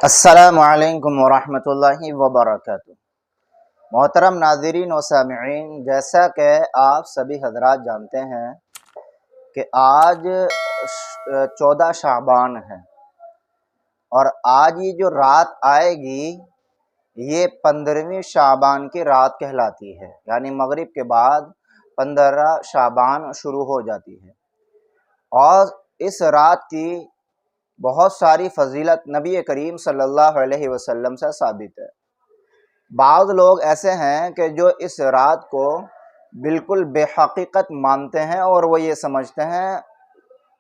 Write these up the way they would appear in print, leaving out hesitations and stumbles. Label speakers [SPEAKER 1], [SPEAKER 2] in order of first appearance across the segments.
[SPEAKER 1] السلام علیکم ورحمۃ اللہ وبرکاتہ۔ محترم ناظرین و سامعین، جیسا کہ آپ سبھی حضرات جانتے ہیں کہ آج 14 شعبان ہے، اور آج یہ جو رات آئے گی یہ 15ویں شعبان کی رات کہلاتی ہے، یعنی مغرب کے بعد 15 شعبان شروع ہو جاتی ہے۔ اور اس رات کی بہت ساری فضیلت نبی کریم صلی اللہ علیہ وسلم سے ثابت ہے۔ بعض لوگ ایسے ہیں کہ جو اس رات کو بالکل بے حقیقت مانتے ہیں، اور وہ یہ سمجھتے ہیں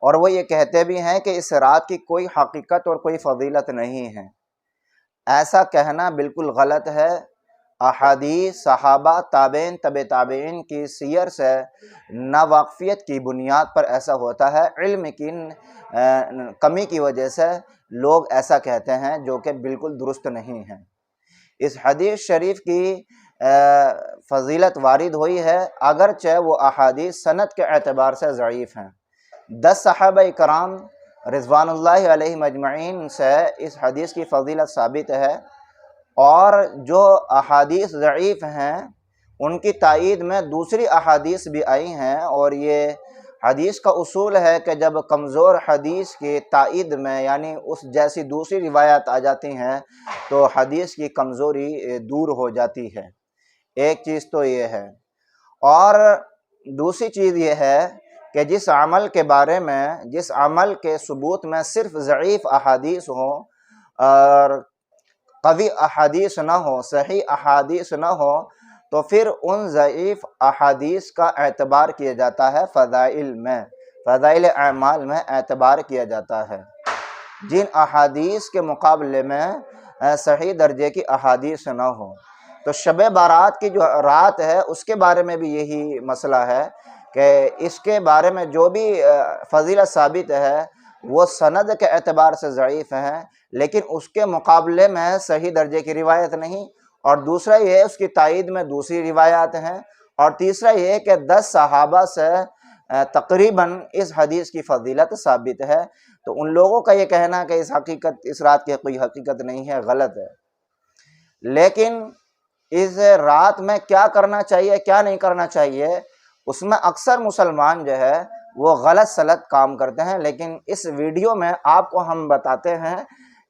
[SPEAKER 1] اور وہ یہ کہتے بھی ہیں کہ اس رات کی کوئی حقیقت اور کوئی فضیلت نہیں ہے۔ ایسا کہنا بالکل غلط ہے۔ احادیث، صحابہ، تابعین، تبع تابعین کی سیر سے ناواقفیت کی بنیاد پر ایسا ہوتا ہے، علم کی کمی کی وجہ سے لوگ ایسا کہتے ہیں جو کہ بالکل درست نہیں ہے۔ اس حدیث شریف کی فضیلت وارد ہوئی ہے، اگرچہ وہ احادیث سند کے اعتبار سے ضعیف ہیں۔ 10 صحابہ کرام رضوان اللہ علیہم اجمعین سے اس حدیث کی فضیلت ثابت ہے، اور جو احادیث ضعیف ہیں ان کی تائید میں دوسری احادیث بھی آئی ہیں، اور یہ حدیث کا اصول ہے کہ جب کمزور حدیث کی تائید میں یعنی اس جیسی دوسری روایات آ جاتی ہیں تو حدیث کی کمزوری دور ہو جاتی ہے۔ ایک چیز تو یہ ہے، اور دوسری چیز یہ ہے کہ جس عمل کے بارے میں، جس عمل کے ثبوت میں صرف ضعیف احادیث ہوں اور قوی احادیث نہ ہو، صحیح احادیث نہ ہو، تو پھر ان ضعیف احادیث کا اعتبار کیا جاتا ہے فضائل میں، فضائل اعمال میں اعتبار کیا جاتا ہے۔ جن احادیث کے مقابلے میں صحیح درجے کی احادیث نہ ہو، تو شب بارات کی جو رات ہے اس کے بارے میں بھی یہی مسئلہ ہے کہ اس کے بارے میں جو بھی فضیلت ثابت ہے وہ سند کے اعتبار سے ضعیف ہیں، لیکن اس کے مقابلے میں صحیح درجے کی روایت نہیں، اور دوسرا یہ اس کی تائید میں دوسری روایات ہیں، اور تیسرا یہ کہ 10 صحابہ سے تقریباً اس حدیث کی فضیلت ثابت ہے۔ تو ان لوگوں کا یہ کہنا کہ اس رات کی کوئی حقیقت نہیں ہے، غلط ہے۔ لیکن اس رات میں کیا کرنا چاہیے، کیا نہیں کرنا چاہیے، اس میں اکثر مسلمان جو ہے وہ غلط سلط کام کرتے ہیں، لیکن اس ویڈیو میں آپ کو ہم بتاتے ہیں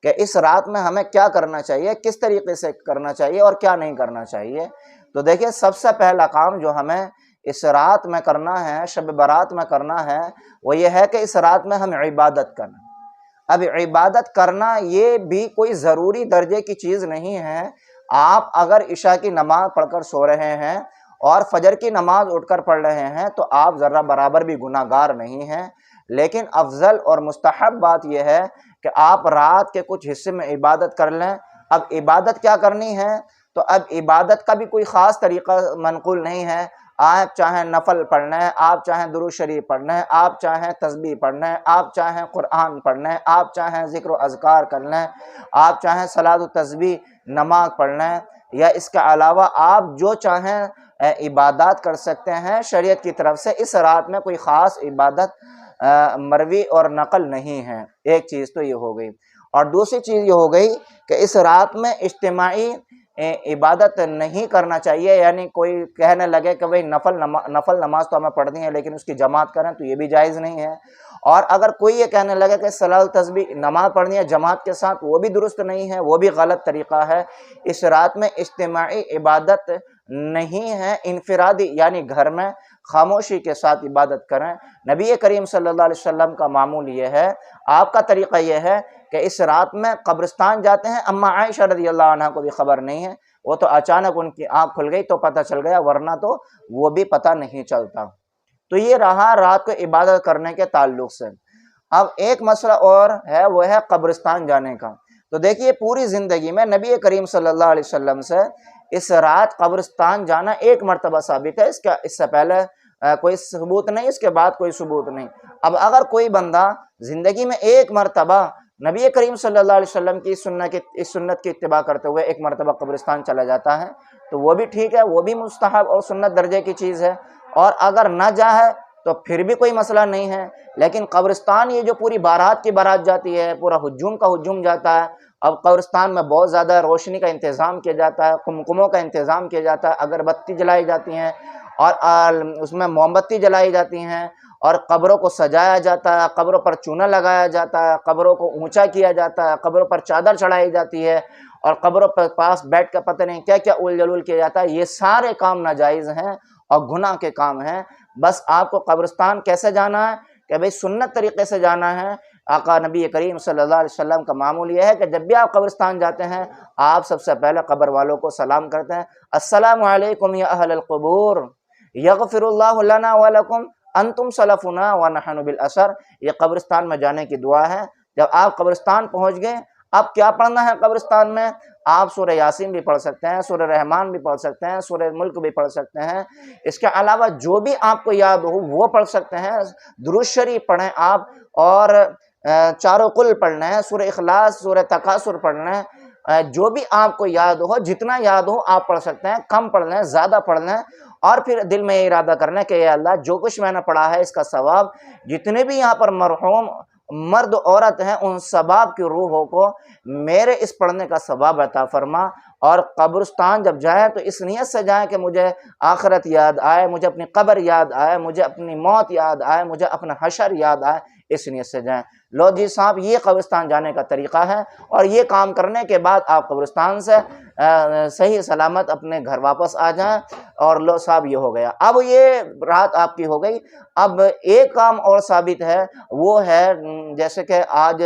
[SPEAKER 1] کہ اس رات میں ہمیں کیا کرنا چاہیے، کس طریقے سے کرنا چاہیے اور کیا نہیں کرنا چاہیے۔ تو دیکھیے، سب سے پہلا کام جو ہمیں اس رات میں کرنا ہے، شب برات میں کرنا ہے، وہ یہ ہے کہ اس رات میں ہم عبادت کریں۔ اب عبادت کرنا یہ بھی کوئی ضروری درجے کی چیز نہیں ہے۔ آپ اگر عشاء کی نماز پڑھ کر سو رہے ہیں اور فجر کی نماز اٹھ کر پڑھ رہے ہیں تو آپ ذرہ برابر بھی گناہ گار نہیں ہیں، لیکن افضل اور مستحب بات یہ ہے کہ آپ رات کے کچھ حصے میں عبادت کر لیں۔ اب عبادت کیا کرنی ہے، تو اب عبادت کا بھی کوئی خاص طریقہ منقول نہیں ہے۔ آپ چاہیں نفل پڑھنا ہے، آپ چاہیں درود شریف پڑھنا ہے، آپ چاہیں تسبیح پڑھنا ہے، آپ چاہیں قرآن پڑھنا ہے، آپ چاہیں ذکر و اذکار کرنا ہے، آپ چاہیں صلاۃ و تسبیح نماز پڑھنا ہے، یا اس کے علاوہ آپ جو چاہیں عبادات کر سکتے ہیں شریعت کی طرف سے۔ اس رات میں کوئی خاص عبادت مروی اور نقل نہیں ہے۔ ایک چیز تو یہ ہو گئی، اور دوسری چیز یہ ہو گئی کہ اس رات میں اجتماعی عبادت نہیں کرنا چاہیے، یعنی کوئی کہنے لگے کہ بھئی نفل نماز تو ہمیں پڑھنی ہے لیکن اس کی جماعت کریں، تو یہ بھی جائز نہیں ہے۔ اور اگر کوئی یہ کہنے لگے کہ صلاۃ تسبیح نماز پڑھنی ہے جماعت کے ساتھ، وہ بھی درست نہیں ہے، وہ بھی غلط طریقہ ہے۔ اس رات میں اجتماعی عبادت نہیں ہے، انفرادی یعنی گھر میں خاموشی کے ساتھ عبادت کریں۔ نبی کریم صلی اللہ علیہ وسلم کا معمول یہ ہے، آپ کا طریقہ یہ ہے کہ اس رات میں قبرستان جاتے ہیں۔ اما عائشہ رضی اللہ عنہ کو بھی خبر نہیں ہے، وہ تو اچانک ان کی آنکھ کھل گئی تو پتہ چل گیا، ورنہ تو وہ بھی پتہ نہیں چلتا۔ تو یہ رہا رات کو عبادت کرنے کے تعلق سے۔ اب ایک مسئلہ اور ہے، وہ ہے قبرستان جانے کا۔ تو دیکھیے، پوری زندگی میں نبی کریم صلی اللہ علیہ وسلم سے اس رات قبرستان جانا ایک مرتبہ ثابت ہے، اس سے پہلے کوئی ثبوت نہیں، اس کے بعد کوئی ثبوت نہیں۔ اب اگر کوئی بندہ زندگی میں ایک مرتبہ نبی کریم صلی اللہ علیہ وسلم کی اس سنت کی اتباع کرتے ہوئے ایک مرتبہ قبرستان چلا جاتا ہے تو وہ بھی ٹھیک ہے، وہ بھی مستحب اور سنت درجے کی چیز ہے۔ اور اگر نہ جائے تو پھر بھی کوئی مسئلہ نہیں ہے، لیکن قبرستان یہ جو پوری بارات کی بارات جاتی ہے، پورا ہجوم کا ہجوم جاتا ہے، اب قبرستان میں بہت زیادہ روشنی کا انتظام کیا جاتا ہے، قمقموں کا انتظام کیا جاتا ہے، اگربتی جلائی جاتی ہیں اور اس میں موم بتی جلائی جاتی ہیں، اور قبروں کو سجایا جاتا ہے، قبروں پر چونا لگایا جاتا ہے، قبروں کو اونچا کیا جاتا ہے، قبروں پر چادر چڑھائی جاتی ہے، اور قبروں پر پاس بیٹھ کے پتہ نہیں کیا کیا اول جلول کیا جاتا ہے۔ یہ سارے کام ناجائز ہیں اور گناہ کے کام ہیں۔ بس آپ کو قبرستان کیسے جانا ہے کہ بھئی سنت طریقے سے جانا ہے۔ آقا نبی کریم صلی اللہ علیہ وسلم کا معمول یہ ہے کہ جب بھی آپ قبرستان جاتے ہیں، آپ سب سے پہلے قبر والوں کو سلام کرتے ہیں، السلام علیکم یا اہل القبور، یغفر اللہ لنا ولکم انتم سلفنا ونحن بالاثر۔ یہ قبرستان میں جانے کی دعا ہے۔ جب آپ قبرستان پہنچ گئے، اب کیا پڑھنا ہے قبرستان میں؟ آپ سورہ یاسین بھی پڑھ سکتے ہیں، سورہ رحمان بھی پڑھ سکتے ہیں، سورہ ملک بھی پڑھ سکتے ہیں۔ اس کے علاوہ جو بھی آپ کو یاد ہو وہ پڑھ سکتے ہیں۔ درود شریف پڑھیں آپ، اور چاروں کل پڑھنا ہے، سورہ اخلاص، سورہ تکاثر پڑھنا ہے۔ جو بھی آپ کو یاد ہو، جتنا یاد ہو آپ پڑھ سکتے ہیں، کم پڑھ لیں، زیادہ پڑھ لیں، اور پھر دل میں یہ ارادہ کرنا کہ اے اللہ جو کچھ میں نے پڑھا ہے اس کا ثواب جتنے بھی یہاں پر مرحوم مرد عورت ہیں ان سباب کی روحوں کو میرے اس پڑھنے کا ثواب عطا فرما۔ اور قبرستان جب جائیں تو اس نیت سے جائیں کہ مجھے آخرت یاد آئے، مجھے اپنی قبر یاد آئے، مجھے اپنی موت یاد آئے، مجھے اپنا حشر یاد آئے، اس نیت سے جائیں۔ لو جی صاحب، یہ قبرستان جانے کا طریقہ ہے، اور یہ کام کرنے کے بعد آپ قبرستان سے صحیح سلامت اپنے گھر واپس آ جائیں، اور لو صاحب یہ ہو گیا۔ اب یہ رات آپ کی ہو گئی۔ اب ایک کام اور ثابت ہے، وہ ہے جیسے کہ آج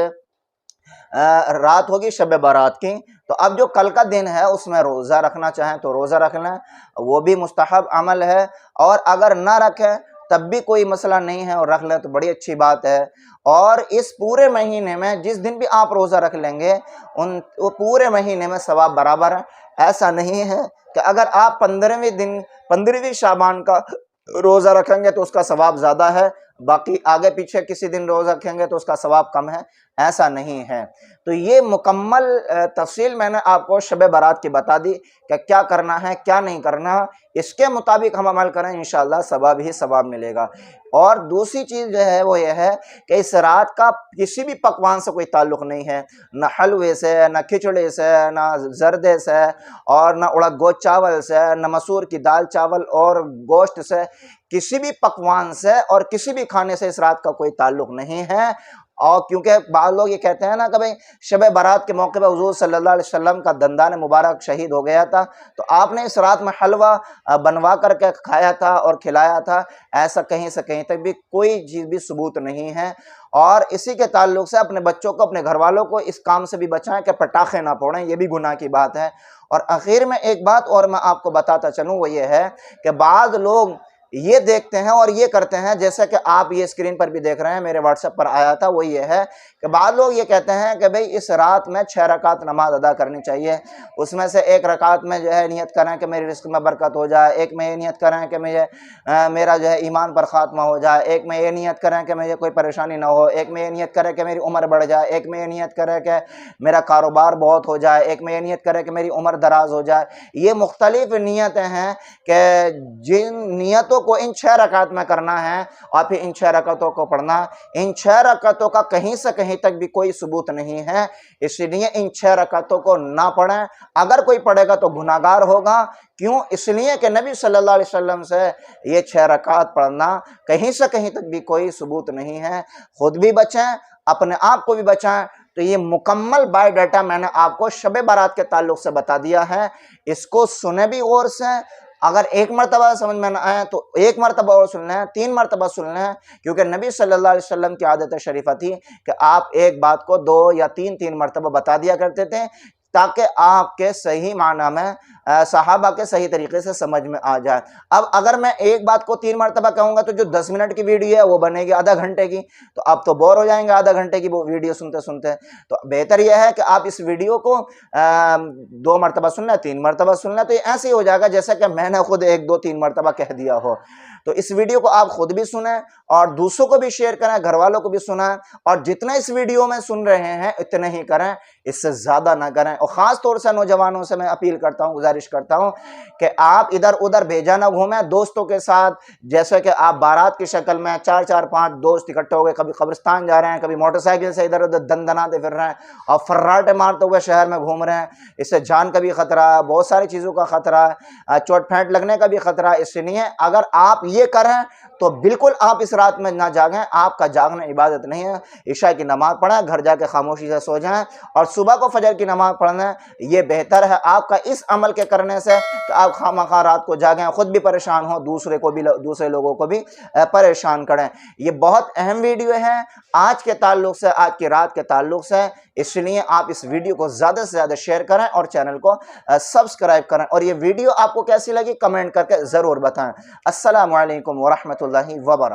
[SPEAKER 1] رات ہوگی شب برات کی، تو اب جو کل کا دن ہے اس میں روزہ رکھنا چاہیں تو روزہ رکھ لیں، وہ بھی مستحب عمل ہے، اور اگر نہ رکھیں تب بھی کوئی مسئلہ نہیں ہے اور رکھ لیں تو بڑی اچھی بات ہے۔ اور اس پورے مہینے میں جس دن بھی آپ روزہ رکھ لیں گے وہ پورے مہینے میں ثواب برابر ہے۔ ایسا نہیں ہے کہ اگر آپ 15ویں شعبان کا روزہ رکھیں گے تو اس کا ثواب زیادہ ہے، باقی آگے پیچھے کسی دن روزہ رکھیں گے تو اس کا ثواب کم ہے، ایسا نہیں ہے۔ تو یہ مکمل تفصیل میں نے آپ کو شب برات کی بتا دی کہ کیا کرنا ہے کیا نہیں کرنا، اس کے مطابق ہم عمل کریں انشاءاللہ ثواب ہی ثواب ملے گا۔ اور دوسری چیز جو ہے وہ یہ ہے کہ اس رات کا کسی بھی پکوان سے کوئی تعلق نہیں ہے، نہ حلوے سے، نہ کھچڑی سے، نہ زردے سے، اور نہ اڑد گوشت چاول سے، نہ مسور کی دال چاول اور گوشت سے، کسی بھی پکوان سے اور کسی بھی کھانے سے اس رات کا کوئی تعلق نہیں ہے۔ اور کیونکہ بعض لوگ یہ کہتے ہیں نا کہ بھئی شب برات کے موقع پہ حضور صلی اللہ علیہ وسلم کا دندان مبارک شہید ہو گیا تھا، تو آپ نے اس رات میں حلوہ بنوا کر کے کھایا تھا اور کھلایا تھا، ایسا کہیں سے کہیں تک بھی کوئی چیز بھی ثبوت نہیں ہے۔ اور اسی کے تعلق سے اپنے بچوں کو، اپنے گھر والوں کو اس کام سے بھی بچائیں کہ پٹاخے نہ پھوڑیں، یہ بھی گناہ کی بات ہے۔ اور آخر میں ایک بات اور میں آپ کو بتاتا چلوں، وہ یہ ہے کہ بعض لوگ یہ دیکھتے ہیں اور یہ کرتے ہیں، جیسا کہ آپ یہ اسکرین پر بھی دیکھ رہے ہیں، میرے واٹس ایپ پر آیا تھا، وہ یہ ہے کہ بعض لوگ یہ کہتے ہیں کہ بھئی اس رات میں 6 رکعت نماز ادا کرنی چاہیے، اس میں سے 1 رکعت میں جو ہے نیت کریں کہ میری رزق میں برکت ہو جائے، ایک میں یہ نیت کریں کہ میرا جو ہے ایمان پر خاتمہ ہو جائے، ایک میں یہ نیت کریں کہ مجھے کوئی پریشانی نہ ہو، ایک میں یہ نیت کرے کہ میری عمر بڑھ جائے، ایک میں یہ نیت کرے کہ میرا کاروبار بہت ہو جائے، ایک میں یہ نیت کرے کہ میری عمر دراز ہو جائے۔ یہ مختلف نیتیں ہیں کہ جن نیتوں کو ان 6 رکعت میں کرنا ہے اور پھر ان 6 رکعتوں کو پڑھنا، ان 6 رکعتوں کا کہیں سے کہیں تک بھی کوئی ثبوت نہیں ہے، اس لیے ان 6 رکعتوں کو نہ پڑھیں۔ اگر کوئی پڑھے گا تو گناہگار ہوگا، کیوں؟ اس لیے کہ نبی صلی اللہ علیہ وسلم سے یہ 6 رکعت پڑھنا کہیں سے کہیں تک بھی کوئی ثبوت نہیں ہے۔ خود بھی بچیں، اپنے آپ کو بھی بچائیں۔ تو یہ مکمل بائے ڈیٹا میں نے آپ کو شب برات کے تعلق سے بتا دیا ہے، اس کو سنیں بھی غور سے۔ اگر ایک مرتبہ سمجھ میں نہ آئے تو 1 مرتبہ اور سن لیں، 3 مرتبہ سن لیں، کیونکہ نبی صلی اللہ علیہ وسلم کی عادت شریفہ تھی کہ آپ ایک بات کو 2 یا 3 مرتبہ بتا دیا کرتے تھے، تاکہ آپ کے صحیح معنی میں صحابہ کے صحیح طریقے سے سمجھ میں آ جائے۔ اب اگر میں ایک بات کو 3 مرتبہ کہوں گا تو جو 10 منٹ کی ویڈیو ہے وہ بنے گی آدھا گھنٹے کی، تو آپ تو بور ہو جائیں گے آدھا گھنٹے کی وہ ویڈیو سنتے سنتے۔ تو بہتر یہ ہے کہ آپ اس ویڈیو کو 2 مرتبہ سن لیں، 3 مرتبہ سن لیں، تو یہ ایسے ہی ہو جائے گا جیسا کہ میں نے خود 1 2 3 مرتبہ کہہ دیا ہو۔ تو اس ویڈیو کو آپ خود بھی سنیں اور دوسروں کو بھی شیئر کریں، گھر والوں کو بھی سنائیں، اور جتنا اس ویڈیو میں سن رہے ہیں اتنے ہی کریں، اس سے زیادہ نہ کریں۔ اور خاص طور سے نوجوانوں سے میں اپیل کرتا ہوں، گزارش کرتا ہوں کہ آپ ادھر ادھر بھیجا نہ گھومیں دوستوں کے ساتھ، جیسے کہ آپ بارات کی شکل میں 4-4-5 دوست اکٹھے ہو گئے، کبھی قبرستان جا رہے ہیں، کبھی موٹر سائیکل سے ادھر ادھر دندناتے پھر رہے ہیں اور فراٹے مارتے ہوئے شہر میں گھوم رہے ہیں۔ اس سے جان کا بھی خطرہ ہے، بہت ساری چیزوں کا خطرہ ہے، چوٹ پھینٹ لگنے کا بھی خطرہ ہے۔ اس لیے اگر آپ یہ کریں تو بالکل آپ اس رات میں نہ جاگیں، آپ کا جاگنا عبادت نہیں ہے۔ عشاء کی نماز پڑھیں، گھر جا کے خاموشی سے سو جائیں، اور صبح کو فجر کی نماز پڑھنا، یہ بہتر ہے آپ کا اس عمل کے کرنے سے کہ آپ خامخواہ رات کو جاگیں، خود بھی پریشان ہوں، دوسرے لوگوں کو بھی پریشان کریں۔ یہ بہت اہم ویڈیو ہے آج کے تعلق سے، آج کی رات کے تعلق سے، اس لیے آپ اس ویڈیو کو زیادہ سے زیادہ شیئر کریں اور چینل کو سبسکرائب کریں، اور یہ ویڈیو آپ کو کیسی لگی کمنٹ کر کے ضرور بتائیں۔ السلام علیکم ورحمۃ اللہ وبرکاتہ۔